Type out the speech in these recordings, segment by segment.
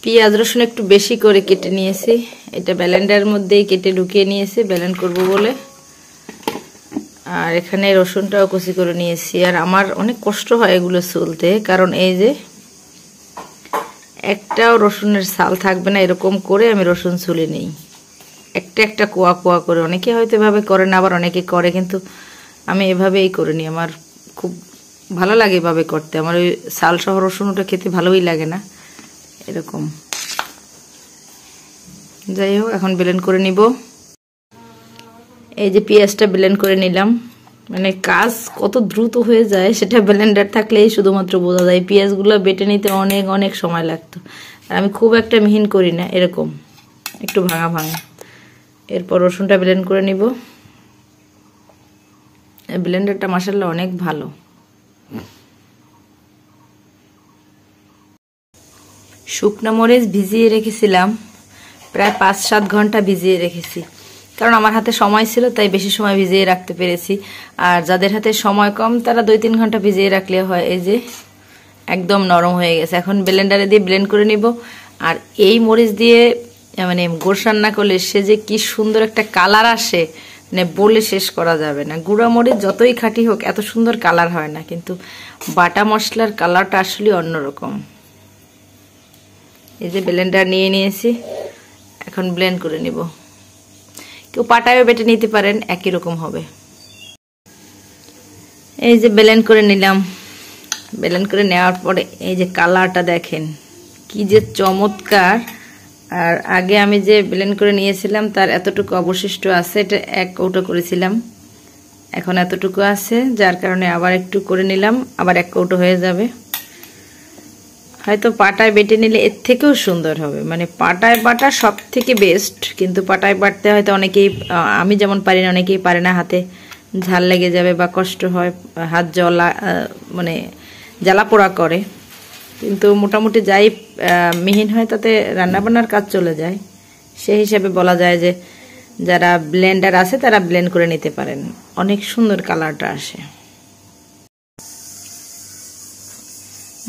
পেঁয়াজ রসুন একটু বেশি করে কেটে নিয়েছি, এটা ব্লেন্ডারের মধ্যেই কেটে ঢুকিয়ে নিয়েছি ব্লেন্ড করব বলে। আর এখানে রসুনটাও কুচি করে নিয়েছি। আর আমার অনেক কষ্ট হয় এগুলো ছুলতে, কারণ এই যে একটাও রসুনের ছাল থাকবে না, এরকম করে আমি রসুন ছুলে নিই একটা একটা কোয়া কোয়া করে। অনেকে হয়তো এভাবে করে না, আবার অনেকে করে, কিন্তু আমি এভাবেই করে নিই। আমার খুব ভালো লাগে এভাবে করতে। আমার ওই ছাল সহ রসুন ওটা খেতে ভালোই লাগে না এরকম। যাই হোক, এখন ব্লেন্ড করে নিব। এই যে পেঁয়াজটা ব্লেন্ড করে নিলাম। মানে কাজ কত দ্রুত হয়ে যায় সেটা ব্লেন্ডার থাকলেই শুধুমাত্র বোঝা যায়। পেঁয়াজগুলো বেটে নিতে অনেক অনেক সময় লাগতো। আর আমি খুব একটা মিহিন করি না, এরকম একটু ভাঙা ভাঙা। এরপর রসুনটা ব্লেন্ড করে নিব। এই ব্লেন্ডারটা মাশাআল্লাহ অনেক ভালো। শুকনো মরিচ ভিজিয়ে রেখেছিলাম, প্রায় 5-7 ঘন্টা ভিজিয়ে রেখেছি, কারণ আমার হাতে সময় ছিল তাই বেশি সময় ভিজিয়ে রাখতে পেরেছি। আর যাদের হাতে সময় কম তারা 2-3 ঘন্টা ভিজিয়ে রাখলে হয়। এই যে একদম নরম হয়ে গেছে। এখন ব্লেন্ডারে দিয়ে ব্লেন্ড করে নিব। আর এই মরিচ দিয়ে মানে গোশ রান্না করলে সে যে কি সুন্দর একটা কালার আসে, মানে বলে শেষ করা যাবে না। গুঁড়া মরিচ যতই খাঁটি হোক এত সুন্দর কালার হয় না, কিন্তু বাটা মশলার কালারটা আসলে অন্যরকম। এই যে ব্লেন্ডার নিয়ে নিয়েছি, এখন ব্লেন্ড করে নিব। কেউ পাটায়ও বেটে নিতে পারেন, একই রকম হবে। এই যে ব্লেন্ড করে নিলাম। ব্লেন্ড করে নেওয়ার পরে এই যে কালারটা দেখেন কি যে চমৎকার। আর আগে আমি যে ব্লেন্ড করে নিয়েছিলাম তার এতটুকু অবশিষ্ট আছে, এটা 1 কৌটো করেছিলাম, এখন এতটুকু আছে, যার কারণে আবার একটু করে নিলাম, আবার 1 কৌটো হয়ে যাবে। হয়তো পাটায় বেটে নিলে এর থেকেও সুন্দর হবে। মানে পাটায় বাটা সব থেকে বেস্ট, কিন্তু পাটায় বাটতে হয়তো অনেকেই, আমি যেমন পারি না, অনেকেই পারে না, হাতে ঝাল লেগে যাবে বা কষ্ট হয়, হাত মানে জ্বালা পোড়া করে। কিন্তু মোটামুটি যাই মিহিন হয় তাতে রান্নাবান্নার কাজ চলে যায়। সেই হিসাবে বলা যায় যে যারা ব্লেন্ডার আছে তারা ব্লেন্ড করে নিতে পারেন, অনেক সুন্দর কালারটা আসে।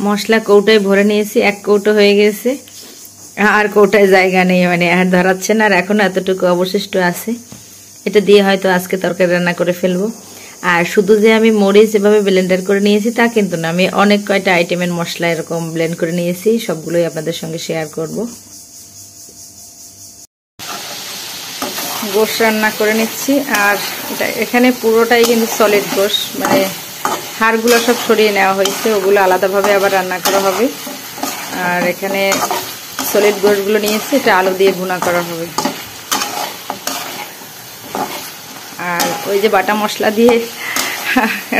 মশলা কৌটায় ভরে নিয়েছি, 1 কৌটো হয়ে গেছে, আর কৌটায় জায়গা নেই, মানে আর ধরাচ্ছে না। আর এখন এতটুকু অবশিষ্ট আছে, এটা দিয়ে হয়তো আজকে তরকারি রান্না করে ফেলবো। আর শুধু যে আমি মরিচ এভাবে ব্লেন্ডার করে নিয়েছি তা কিন্তু না, আমি অনেক কয়টা আইটেমের মশলা এরকম ব্লেন্ড করে নিয়েছি, সবগুলোই আপনাদের সঙ্গে শেয়ার করব। গোশ রান্না করে নিচ্ছি। আর এখানে পুরোটাই কিন্তু সলিড গোশ, মানে হাড়গুলো সব সরিয়ে নেওয়া হয়েছে, ওগুলো আলাদাভাবে আবার রান্না করা হবে। আর এখানে সলিড গোশগুলো নিয়েছি, এটা আলু দিয়ে ভুনা করা হবে। আর ওই যে বাটা মশলা দিয়ে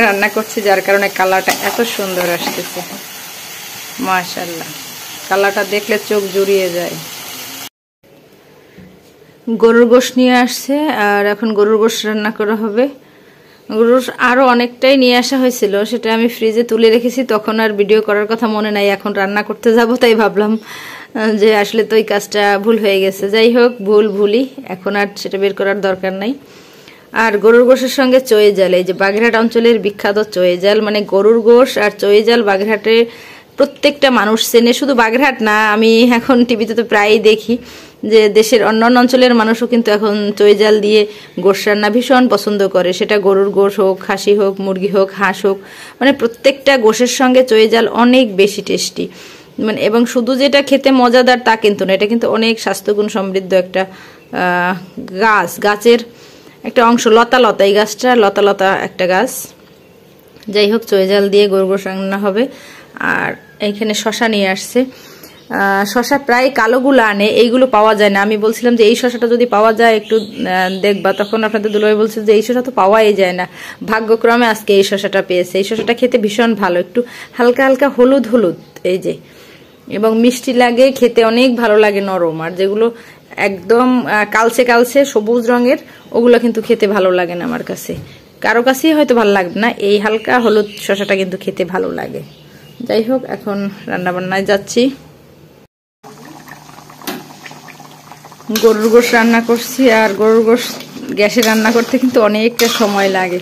রান্না করছি, যার কারণে কালারটা এত সুন্দর আসতেছে মাশাআল্লাহ। কালারটা দেখলে চোখ জুড়িয়ে যায়। গরুর গোশ নিয়ে আসছে, আর এখন গরুর গোশ রান্না করা হবে। গরুর আরও অনেকটাই নিয়ে আসা হয়েছিল, সেটা আমি ফ্রিজে তুলে রেখেছি, তখন আর ভিডিও করার কথা মনে নাই। এখন রান্না করতে যাব, তাই ভাবলাম যে আসলে তো এই কাজটা ভুল হয়ে গেছে। যাই হোক, ভুলই, এখন আর সেটা বের করার দরকার নাই। আর গরুর গোশের সঙ্গে চয়ে জাল, এই যে বাগেরহাট অঞ্চলের বিখ্যাত চয়ে জাল, মানে গরুর গোশ আর চয়ে জাল বাগেরহাটে প্রত্যেকটা মানুষ চেনে। শুধু বাগেরহাট না, আমি এখন টিভিতে তো প্রায়ই দেখি যে দেশের অন্যান্য অঞ্চলের মানুষও কিন্তু এখন চই জাল দিয়ে গোশ রান্না ভীষণ পছন্দ করে। সেটা গরুর গোশ হোক, খাসি হোক, মুরগি হোক, হাঁস হোক, মানে প্রত্যেকটা গোশের সঙ্গে চই জাল অনেক বেশি টেস্টি। মানে এবং শুধু যেটা খেতে মজাদার তা কিন্তু না, এটা কিন্তু অনেক স্বাস্থ্যগুণ সমৃদ্ধ একটা গাছের একটা অংশ, লতা, এই গাছটা লতা একটা গাছ। যাই হোক, চই জাল দিয়ে গরুর গোশ রান্না হবে। আর এইখানে শশা নিয়ে আসছে। শশা প্রায় কালোগুলো আনে, এইগুলো পাওয়া যায় না। আমি বলছিলাম যে এই শশাটা যদি পাওয়া যায় একটু দেখবা, তখন আপনাদের দুলাভাই বলছে যে এই শশা তো পাওয়াই যায় না। ভাগ্যক্রমে আজকে এই শশাটা পেয়েছে। এই শশাটা খেতে ভীষণ ভালো, একটু হালকা হালকা হলুদ, এই যে, এবং মিষ্টি লাগে, খেতে অনেক ভালো লাগে, নরম। আর যেগুলো একদম কালচে সবুজ রঙের, ওগুলো কিন্তু খেতে ভালো লাগে না আমার কাছে, কারো কাছেই হয়তো ভালো লাগবে না। এই হালকা হলুদ শশাটা কিন্তু খেতে ভালো লাগে। যাই হোক, এখন রান্নাবান্নায় যাচ্ছি। গরুর গোশ রান্না করছি। আর গরুর গোশ গ্যাসে রান্না করতে কিন্তু অনেকটা সময় লাগে,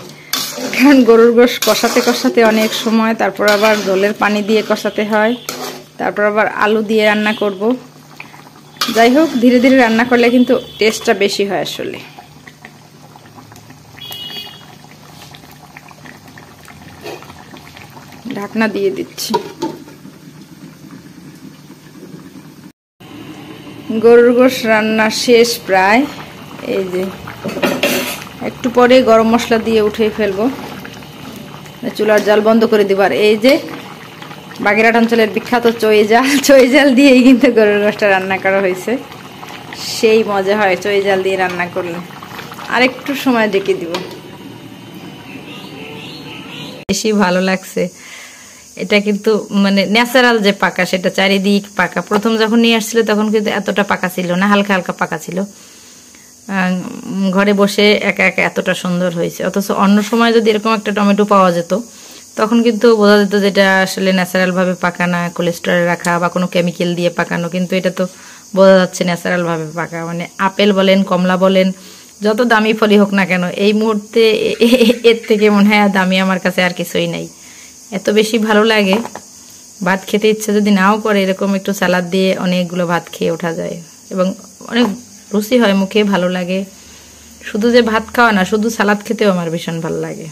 কারণ গরুর গোশ কষাতে অনেক সময়, তারপর আবার জলের পানি দিয়ে কষাতে হয়, তারপর আবার আলু দিয়ে রান্না করব। যাই হোক, ধীরে ধীরে রান্না করলে কিন্তু টেস্টটা বেশি হয় আসলে। ঢাকনা দিয়ে দিচ্ছি। গরুর গোশত রান্না শেষ প্রায়। এই যে একটু পরে গরম মশলা দিয়ে উঠে ফেলবো, চুলার জাল বন্ধ করে দিব। আর এই যে বাগেরহাট অঞ্চলের বিখ্যাত চই জাল দিয়েই কিন্তু গরুর গোশতটা রান্না করা হয়েছে। সেই মজা হয় চই জাল দিয়ে রান্না করলে। আর একটু সময় ঢেকে দিব। বেশি ভালো লাগছে। এটা কিন্তু মানে ন্যাচারাল যে পাকা, সেটা চারিদিক পাকা। প্রথম যখন নিয়ে আসছিল তখন কিন্তু এতটা পাকা ছিল না, হালকা হালকা পাকা ছিল। ঘরে বসে একা একা এতটা সুন্দর হয়েছে। অথচ অন্য সময় যদি এরকম একটা টমেটো পাওয়া যেত তখন কিন্তু বোঝা যেত যে এটা আসলে ন্যাচারাল ভাবে পাকানা, কোলেস্ট্রলে রাখা বা কোনো কেমিক্যাল দিয়ে পাকানো। কিন্তু এটা তো বোঝা যাচ্ছে ন্যাচারাল ভাবে পাকা। মানে আপেল বলেন, কমলা বলেন, যত দামি ফলই হোক না কেন, এই মুহূর্তে এর থেকে মনে হয় দামি আমার কাছে আর কিছুই নাই। এত বেশি ভালো লাগে। ভাত খেতে ইচ্ছে যদি নাও করে, এরকম একটু সালাদ দিয়ে অনেকগুলো ভাত খেয়ে ওঠা যায় এবং অনেক রুচি হয় মুখে, ভালো লাগে। শুধু যে ভাত খাওয়া না, শুধু সালাদ খেতেও আমার ভীষণ ভালো লাগে।